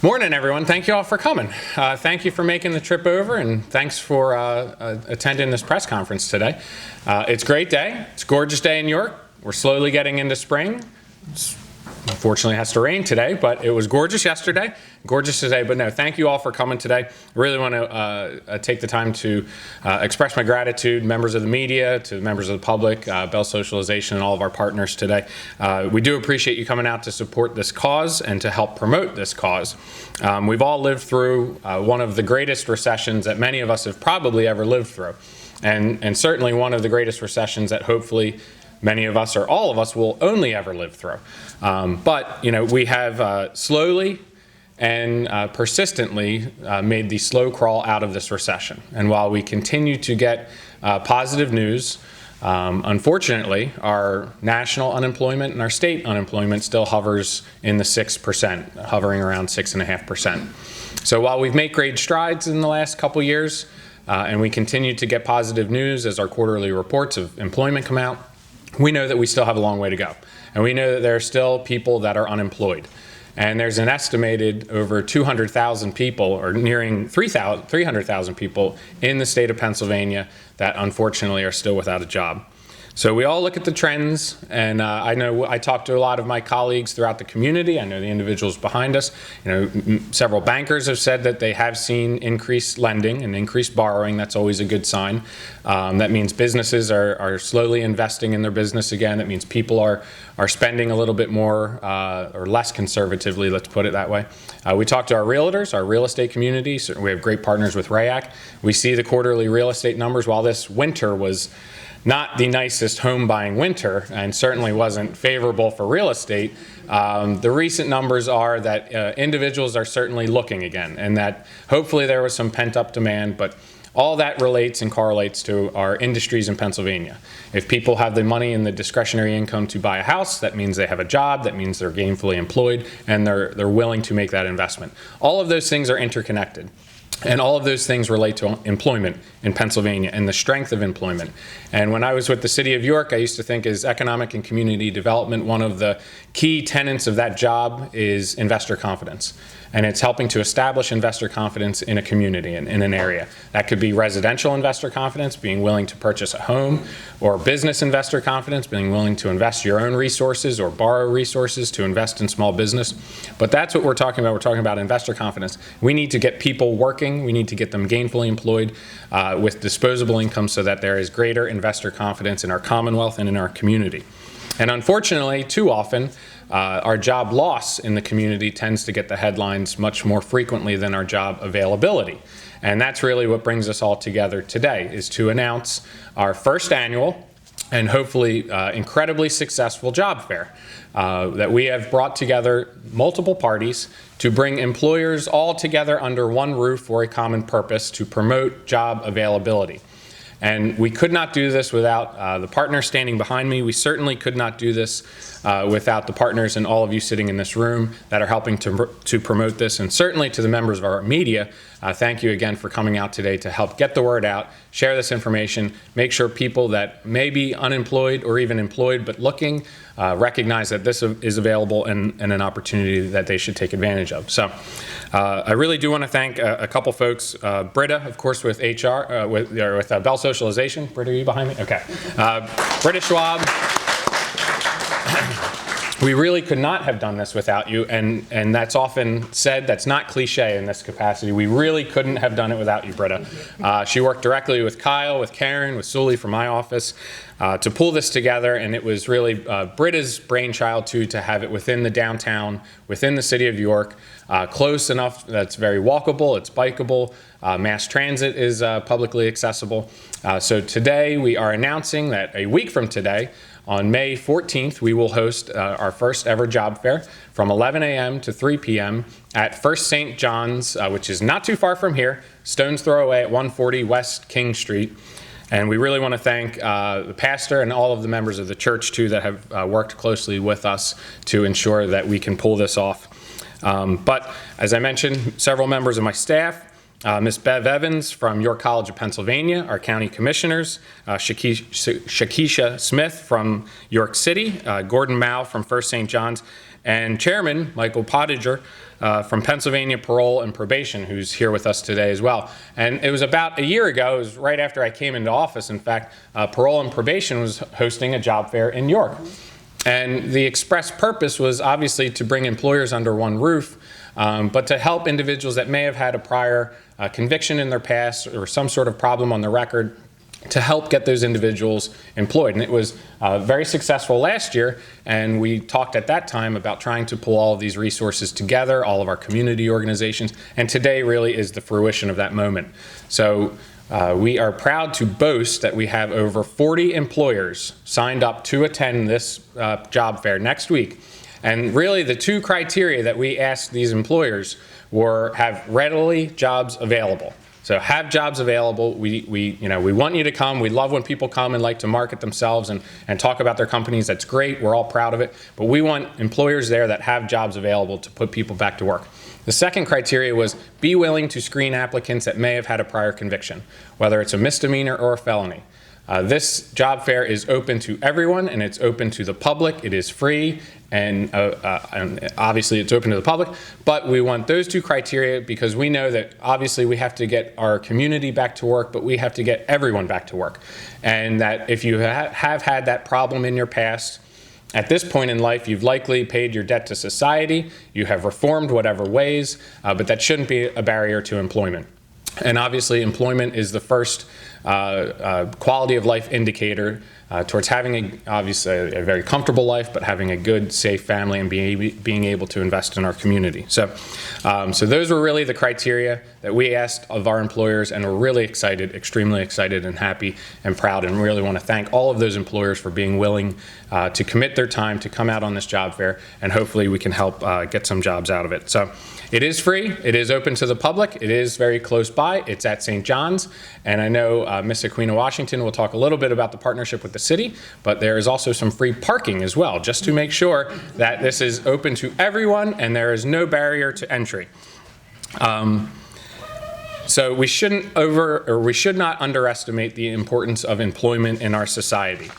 Morning, everyone. Thank you all for coming. Thank you for making the trip over, and thanks for attending this press conference today. It's a great day. It's a gorgeous day in York. We're slowly getting into spring. Unfortunately, it has to rain today, but it was gorgeous yesterday, gorgeous today. But no, thank you all for coming today. I really want to take the time to express my gratitude, members of the media, to members of the public, Bell Socialization, and all of our partners today. We do appreciate you coming out to support this cause and to help promote this cause. We've all lived through one of the greatest recessions that many of us have probably ever lived through, and certainly one of the greatest recessions that hopefully many of us or all of us will only ever live through. But, you know, we have slowly and persistently made the slow crawl out of this recession. And while we continue to get positive news, unfortunately, our national unemployment and our state unemployment still hovers in the 6%, hovering around 6.5%. So while we've made great strides in the last couple years, and we continue to get positive news as our quarterly reports of employment come out, we know that we still have a long way to go. And we know that there are still people that are unemployed. And there's an estimated over 200,000 people, or nearing 300,000 people in the state of Pennsylvania that unfortunately are still without a job. So we all look at the trends, and I know I talked to a lot of my colleagues throughout the community. I know the individuals behind us. You know, several bankers have said that they have seen increased lending and increased borrowing. That's always a good sign. That means businesses are slowly investing in their business again. That means people are spending a little bit more or less conservatively, let's put it that way. We talked to our realtors, our real estate community. So we have great partners with RAYAC. We see the quarterly real estate numbers. While this winter was not the nicest home buying winter and certainly wasn't favorable for real estate, the recent numbers are that individuals are certainly looking again, and that hopefully there was some pent-up demand, but all that relates and correlates to our industries in Pennsylvania. If people have the money and the discretionary income to buy a house, that means they have a job, that means they're gainfully employed, and they're willing to make that investment. All of those things are interconnected. And all of those things relate to employment in Pennsylvania and the strength of employment. And when I was with the city of York, I used to think as economic and community development, one of the key tenets of that job is investor confidence. And it's helping to establish investor confidence in a community and in an area. That could be residential investor confidence, being willing to purchase a home, or business investor confidence, being willing to invest your own resources or borrow resources to invest in small business. But that's what we're talking about. We're talking about investor confidence. We need to get people working. We need to get them gainfully employed with disposable income so that there is greater investor confidence in our Commonwealth and in our community. And unfortunately, too often, our job loss in the community tends to get the headlines much more frequently than our job availability. And that's really what brings us all together today, is to announce our first annual and hopefully incredibly successful job fair that we have brought together multiple parties to bring employers all together under one roof for a common purpose to promote job availability. And we could not do this without the partners standing behind me. We certainly could not do this without the partners and all of you sitting in this room that are helping to promote this. And certainly to the members of our media, thank you again for coming out today to help get the word out, share this information, make sure people that may be unemployed or even employed but looking recognize that this is available and an opportunity that they should take advantage of. So I really do want to thank a couple folks. Britta, of course, with HR, with Bell Socialization. Britta, are you behind me? Okay. Britta Schwab. We really could not have done this without you, and that's often said. That's not cliche in this capacity. We really couldn't have done it without you, Britta. She worked directly with Kyle, with Karen, with Sully from my office to pull this together, and it was really Britta's brainchild too, to have it within the downtown, within the city of York, close enough that's very walkable, it's bikeable, mass transit is publicly accessible. So today we are announcing that a week from today, on May 14th, we will host our first ever job fair from 11 a.m. to 3 p.m. at First St. John's, which is not too far from here, stone's throw away at 140 West King Street. And we really want to thank the pastor and all of the members of the church, too, that have worked closely with us to ensure that we can pull this off. But as I mentioned, several members of my staff, Ms. Bev Evans from York College of Pennsylvania, our county commissioners, Shakisha Smith from York City, Gordon Mao from First St. John's, and Chairman Michael Pottinger from Pennsylvania Parole and Probation, who's here with us today as well. And it was about a year ago, it was right after I came into office, in fact, Parole and Probation was hosting a job fair in York. And the express purpose was obviously to bring employers under one roof, but to help individuals that may have had a prior conviction in their past or some sort of problem on their record, to help get those individuals employed. And it was very successful last year, and we talked at that time about trying to pull all of these resources together, all of our community organizations, and today really is the fruition of that moment. So we are proud to boast that we have over 40 employers signed up to attend this job fair next week. And really the two criteria that we asked these employers were have readily jobs available. So have jobs available. We want you to come. We love when people come and like to market themselves and talk about their companies. That's great. We're all proud of it. But we want employers there that have jobs available to put people back to work. The second criteria was be willing to screen applicants that may have had a prior conviction, whether it's a misdemeanor or a felony. This job fair is open to everyone, and it's open to the public. It is free, and obviously it's open to the public. But we want those two criteria because we know that obviously we have to get our community back to work, but we have to get everyone back to work. And that if you have had that problem in your past, at this point in life, you've likely paid your debt to society, you have reformed whatever ways, but that shouldn't be a barrier to employment. And obviously, employment is the first quality of life indicator towards having obviously a very comfortable life, but having a good, safe family and being able to invest in our community. So those were really the criteria that we asked of our employers, and we're really excited, extremely excited and happy and proud, and really want to thank all of those employers for being willing to commit their time to come out on this job fair, and hopefully we can help get some jobs out of it. So it is free, it is open to the public, it is very close by, it's at St. John's, and I know Ms. Aquina Washington will talk a little bit about the partnership with the city, but there is also some free parking as well, just to make sure that this is open to everyone and there is no barrier to entry. So we should not underestimate the importance of employment in our society.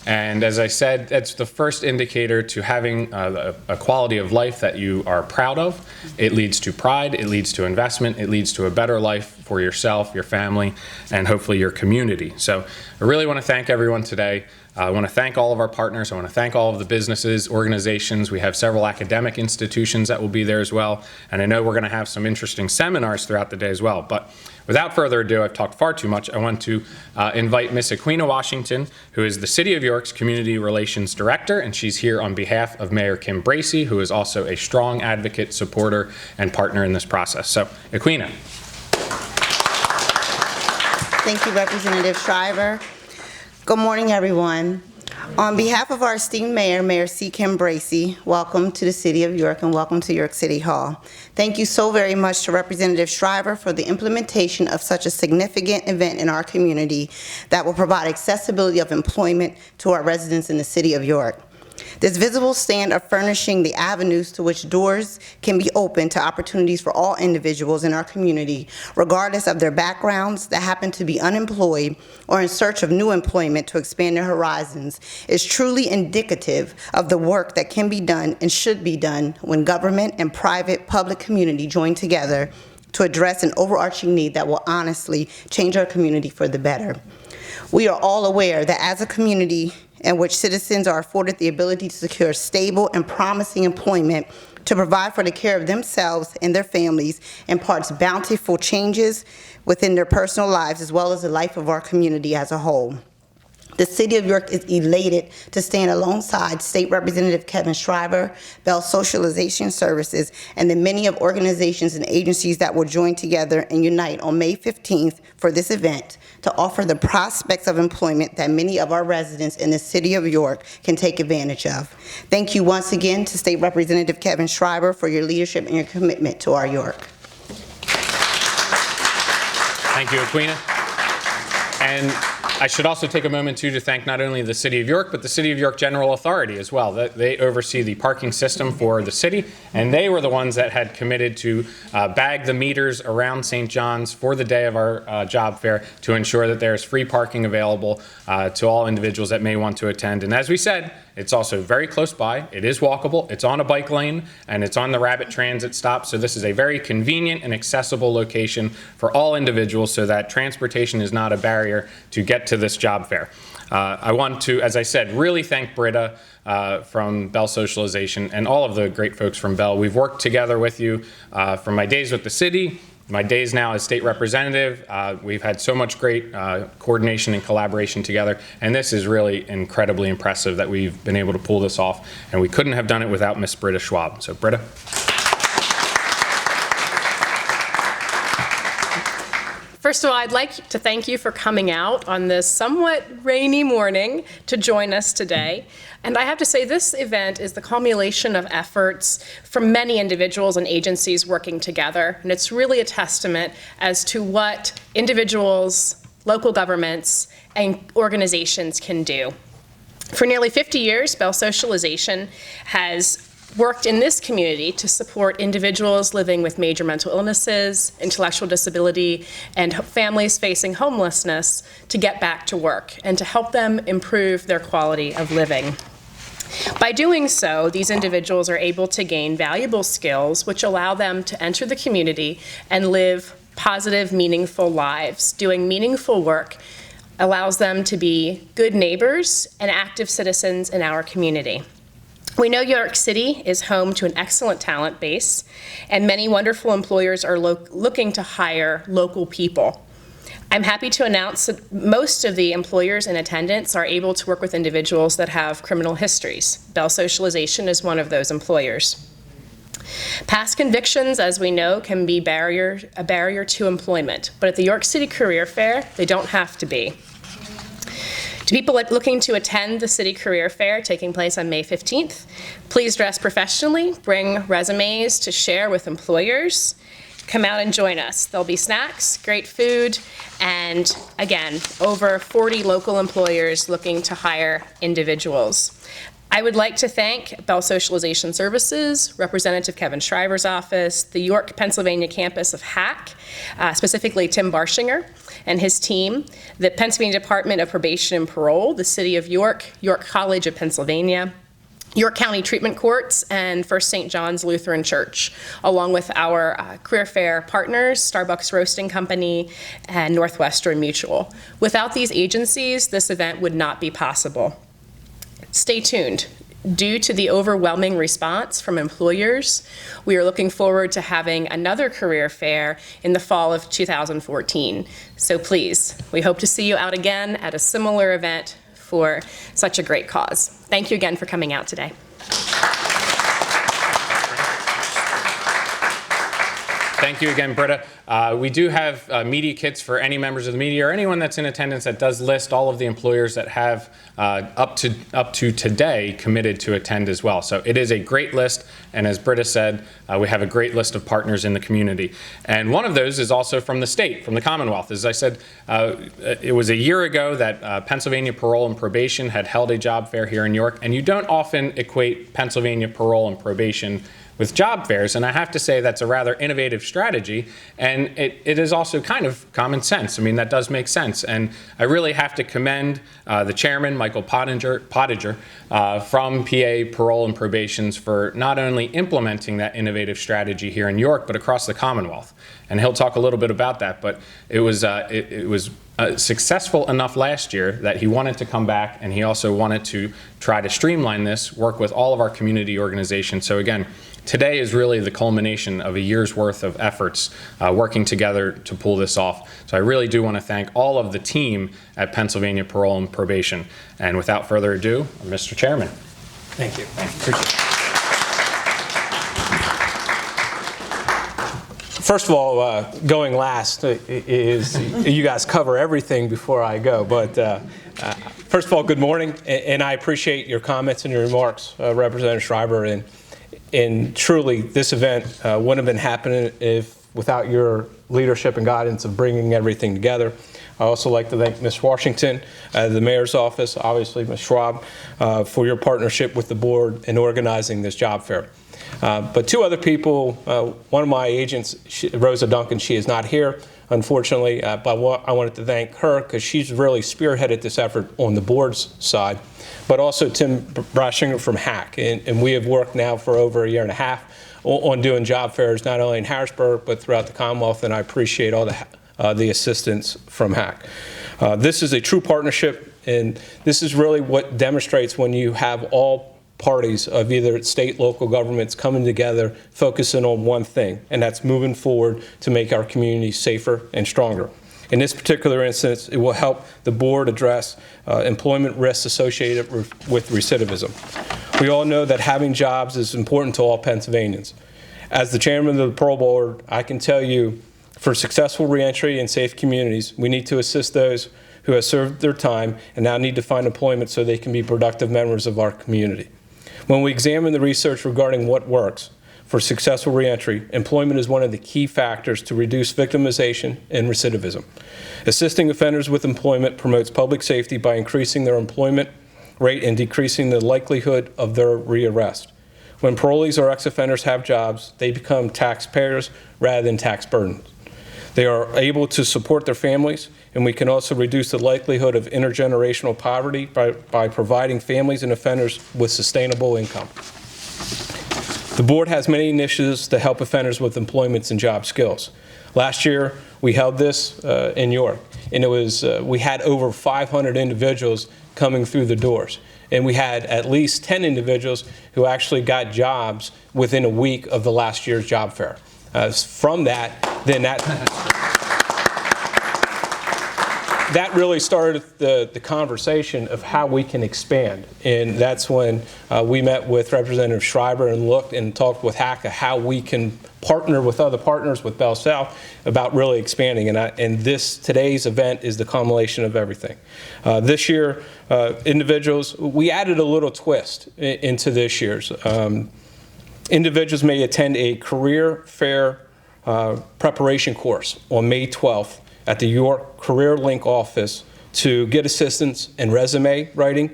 And as I said, that's the first indicator to having a quality of life that you are proud of. It leads to pride, it leads to investment, it leads to a better life for yourself, your family, and hopefully your community. So I really want to thank everyone today. I want to thank all of our partners. I want to thank all of the businesses, organizations. We have several academic institutions that will be there as well. And I know we're going to have some interesting seminars throughout the day as well. But without further ado, I've talked far too much. I want to invite Ms. Aquina Washington, who is the City of York's Community Relations Director, and she's here on behalf of Mayor Kim Bracey, who is also a strong advocate, supporter, and partner in this process. So, Aquina. Thank you, Representative Shriver. Good morning, everyone. On behalf of our esteemed mayor, Mayor C. Kim Bracey, welcome to the City of York and welcome to York City Hall. Thank you so very much to Representative Shriver for the implementation of such a significant event in our community that will provide accessibility of employment to our residents in the City of York. This visible stand of furnishing the avenues to which doors can be opened to opportunities for all individuals in our community, regardless of their backgrounds that happen to be unemployed or in search of new employment to expand their horizons, is truly indicative of the work that can be done and should be done when government and private public community join together to address an overarching need that will honestly change our community for the better. We are all aware that as a community in which citizens are afforded the ability to secure stable and promising employment to provide for the care of themselves and their families, imparts bountiful changes within their personal lives as well as the life of our community as a whole. The City of York is elated to stand alongside State Representative Kevin Shriver, Bell Socialization Services, and the many of organizations and agencies that will join together and unite on May 15th for this event to offer the prospects of employment that many of our residents in the City of York can take advantage of. Thank you once again to State Representative Kevin Shriver for your leadership and your commitment to our York. Thank you, Aquina. And I should also take a moment, too, to thank not only the City of York, but the City of York General Authority as well. They oversee the parking system for the city, and they were the ones that had committed to bag the meters around St. John's for the day of our job fair to ensure that there's free parking available to all individuals that may want to attend. And as we said, It's also very close by. It is walkable. It's on a bike lane, and it's on the Rapid Transit stop. So this is a very convenient and accessible location for all individuals so that transportation is not a barrier to get to this job fair. I want to, as I said, really thank Britta from Bell Socialization and all of the great folks from Bell. We've worked together with you from my days with the city, my days now as state representative. We've had so much great coordination and collaboration together, and this is really incredibly impressive that we've been able to pull this off, and we couldn't have done it without Miss Britta Schwab. So Britta. First of all, I'd like to thank you for coming out on this somewhat rainy morning to join us today. And I have to say, this event is the culmination of efforts from many individuals and agencies working together. And it's really a testament as to what individuals, local governments, and organizations can do. For nearly 50 years, Bell Socialization has worked in this community to support individuals living with major mental illnesses, intellectual disability, and families facing homelessness to get back to work and to help them improve their quality of living. By doing so, these individuals are able to gain valuable skills which allow them to enter the community and live positive, meaningful lives. Doing meaningful work allows them to be good neighbors and active citizens in our community. We know York City is home to an excellent talent base, and many wonderful employers are looking to hire local people. I'm happy to announce that most of the employers in attendance are able to work with individuals that have criminal histories. Bell Socialization is one of those employers. Past convictions, as we know, can be a barrier to employment, but at the York City Career Fair, they don't have to be. To people looking to attend the City Career Fair taking place on May 15th, please dress professionally, bring resumes to share with employers. Come out and join us. There'll be snacks, great food, and again, over 40 local employers looking to hire individuals. I would like to thank Bell Socialization Services, Representative Kevin Shriver's office, the York, Pennsylvania campus of HAC, specifically Tim Barshinger and his team, the Pennsylvania Department of Probation and Parole, the City of York, York College of Pennsylvania, York County Treatment Courts, and First St. John's Lutheran Church, along with our career fair partners, Starbucks Roasting Company and Northwestern Mutual. Without these agencies, this event would not be possible. Stay tuned. Due to the overwhelming response from employers, we are looking forward to having another career fair in the fall of 2014. So please, we hope to see you out again at a similar event for such a great cause. Thank you again for coming out today. Thank you again, Britta. We do have media kits for any members of the media or anyone that's in attendance that does list all of the employers that have up to today committed to attend as well. So it is a great list, and as Britta said, we have a great list of partners in the community. And one of those is also from the state, from the Commonwealth. As I said, it was a year ago that Pennsylvania Parole and Probation had held a job fair here in York, and you don't often equate Pennsylvania Parole and Probation with job fairs, and I have to say that's a rather innovative strategy, and it is also kind of common sense. I mean, that does make sense, and I really have to commend the chairman, Michael Pottinger, from PA Parole and Probations for not only implementing that innovative strategy here in York, but across the Commonwealth. And he'll talk a little bit about that, but it was successful enough last year that he wanted to come back, and he also wanted to try to streamline this, work with all of our community organizations. So again, today is really the culmination of a year's worth of efforts working together to pull this off. So I really do want to thank all of the team at Pennsylvania Parole and Probation. And without further ado, Mr. Chairman. Thank you. Appreciate it. First of all, going last is you guys cover everything before I go. But first of all, good morning, and I appreciate your comments and your remarks, Representative Schriver. And truly, this event wouldn't have been happening without your leadership and guidance of bringing everything together. I also like to thank Ms. Washington, the mayor's office, obviously Ms. Schwab, for your partnership with the board in organizing this job fair. But two other people, one of my agents, Rosa Duncan, she is not here, unfortunately, but I wanted to thank her because she's really spearheaded this effort on the board's side, but also Tim Brashinger from HAC. And we have worked now for over a year and a half on doing job fairs, not only in Harrisburg, but throughout the Commonwealth, and I appreciate all the assistance from HAC. This is a true partnership, and this is really what demonstrates when you have all parties of either state, local governments coming together, focusing on one thing, and that's moving forward to make our communities safer and stronger. In this particular instance, it will help the board address employment risks associated with recidivism. We all know that having jobs is important to all Pennsylvanians. As the chairman of the parole board, I can tell you, for successful reentry and safe communities, we need to assist those who have served their time and now need to find employment so they can be productive members of our community. When we examine the research regarding what works for successful reentry, employment is one of the key factors to reduce victimization and recidivism. Assisting offenders with employment promotes public safety by increasing their employment rate and decreasing the likelihood of their rearrest. When parolees or ex-offenders have jobs, they become taxpayers rather than tax burdens. They are able to support their families, and we can also reduce the likelihood of intergenerational poverty by providing families and offenders with sustainable income. The board has many initiatives to help offenders with employment and job skills. Last year, we held this in York, and it was we had over 500 individuals coming through the doors. And we had at least 10 individuals who actually got jobs within a week of the last year's job fair. From that, then that really started the conversation of how we can expand. And that's when we met with Representative Schreiber and looked and talked with HAC how we can partner with other partners, with Bell South, about really expanding. And today's event is the culmination of everything. This year, individuals, we added a little twist into this year's. Individuals may attend a career fair preparation course on May 12th at the York Career Link office to get assistance in resume writing,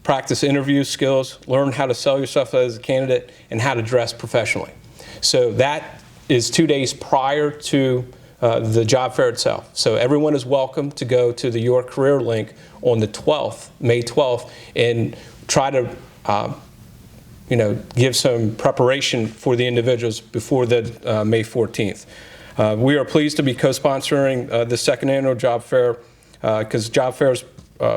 practice interview skills, learn how to sell yourself as a candidate, and how to dress professionally. So that is 2 days prior to the job fair itself. So everyone is welcome to go to the York Career Link on the 12th, May 12th, and try to give some preparation for the individuals before the May 14th. We are pleased to be co-sponsoring the second annual job fair because job fairs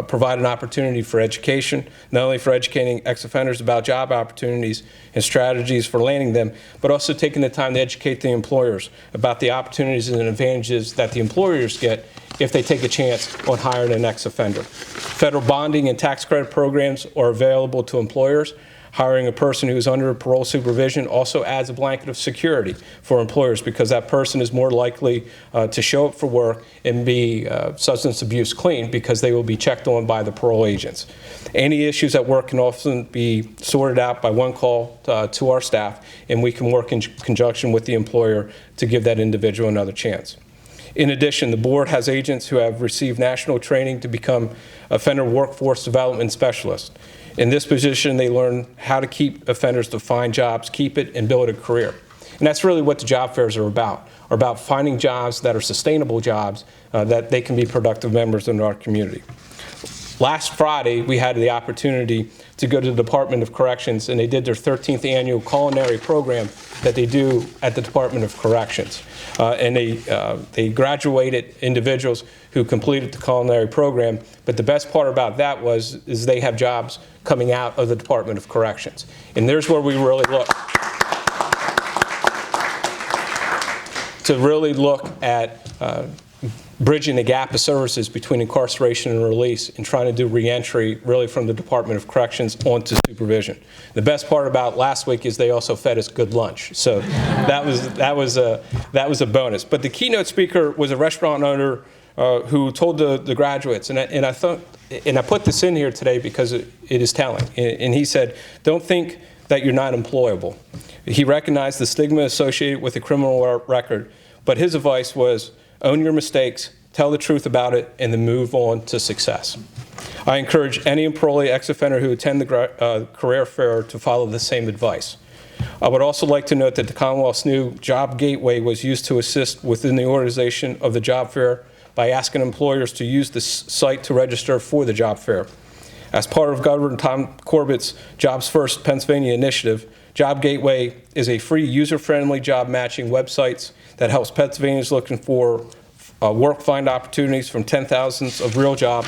provide an opportunity for education, not only for educating ex-offenders about job opportunities and strategies for landing them, but also taking the time to educate the employers about the opportunities and advantages that the employers get if they take a chance on hiring an ex-offender. Federal bonding and tax credit programs are available to employers. Hiring a person who is under parole supervision also adds a blanket of security for employers because that person is more likely to show up for work and be substance abuse clean because they will be checked on by the parole agents. Any issues at work can often be sorted out by one call to our staff, and we can work in conjunction with the employer to give that individual another chance. In addition, the board has agents who have received national training to become offender workforce development specialists. In this position, they learn how to keep offenders to find jobs, keep it, and build a career. And that's really what the job fairs are about finding jobs that are sustainable jobs that they can be productive members in our community. Last Friday, we had the opportunity to go to the Department of Corrections, and they did their 13th annual culinary program that they do at the Department of Corrections. And they graduated individuals who completed the culinary program, but the best part about that is they have jobs coming out of the Department of Corrections. And there's where we really look. To really look at bridging the gap of services between incarceration and release and trying to do reentry really from the Department of Corrections onto supervision. The best part about last week is they also fed us good lunch. So that was a bonus. But the keynote speaker was a restaurant owner who told the graduates, and I put this in here today because it is telling. And he said, "Don't think that you're not employable." He recognized the stigma associated with a criminal record, but his advice was, own your mistakes, tell the truth about it, and then move on to success. I encourage any parolee ex-offender who attend the career fair to follow the same advice. I would also like to note that the Commonwealth's new Job Gateway was used to assist within the organization of the job fair by asking employers to use the site to register for the job fair. As part of Governor Tom Corbett's Jobs First Pennsylvania initiative, Job Gateway is a free, user-friendly job matching website that helps Pennsylvanians looking for work find opportunities from 10,000s of real jobs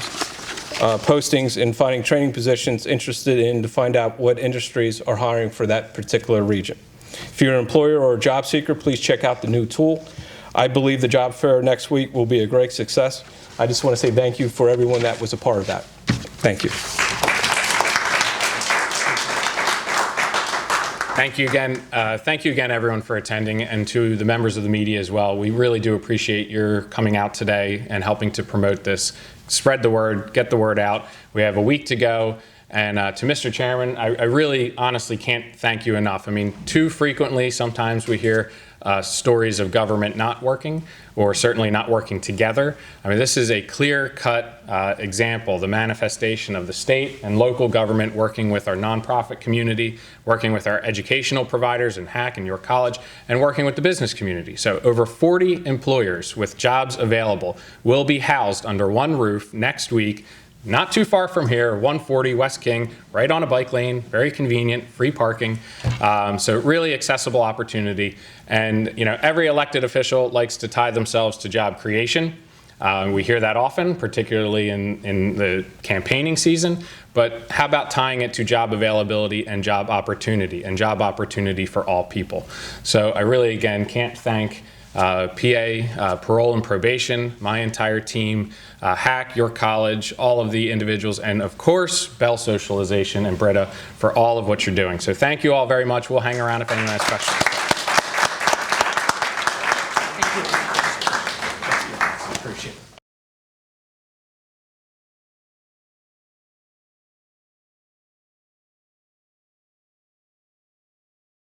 postings and finding training positions interested in to find out what industries are hiring for that particular region. If you're an employer or a job seeker, please check out the new tool. I believe the job fair next week will be a great success. I just want to say thank you for everyone that was a part of that. Thank you. Thank you again. Thank you again, everyone, for attending, and to the members of the media as well. We really do appreciate your coming out today and helping to promote this. Spread the word, get the word out. We have a week to go. And to Mr. Chairman, I really honestly can't thank you enough. I mean, too frequently, sometimes we hear stories of government not working, or certainly not working together. I mean, this is a clear-cut example, the manifestation of the state and local government working with our nonprofit community, working with our educational providers in HAC and York College, and working with the business community. So over 40 employers with jobs available will be housed under one roof next week, not too far from here, 140 West King, right on a bike lane, very convenient, free parking. So really accessible opportunity. And you know, every elected official likes to tie themselves to job creation. We hear that often, particularly in the campaigning season. But how about tying it to job availability and job opportunity for all people? So I really, again, can't thank PA, Parole and Probation, my entire team, HAC, York College, all of the individuals, and of course, Bell Socialization and Britta for all of what you're doing. So thank you all very much. We'll hang around if anyone has questions. Thank you. Appreciate it.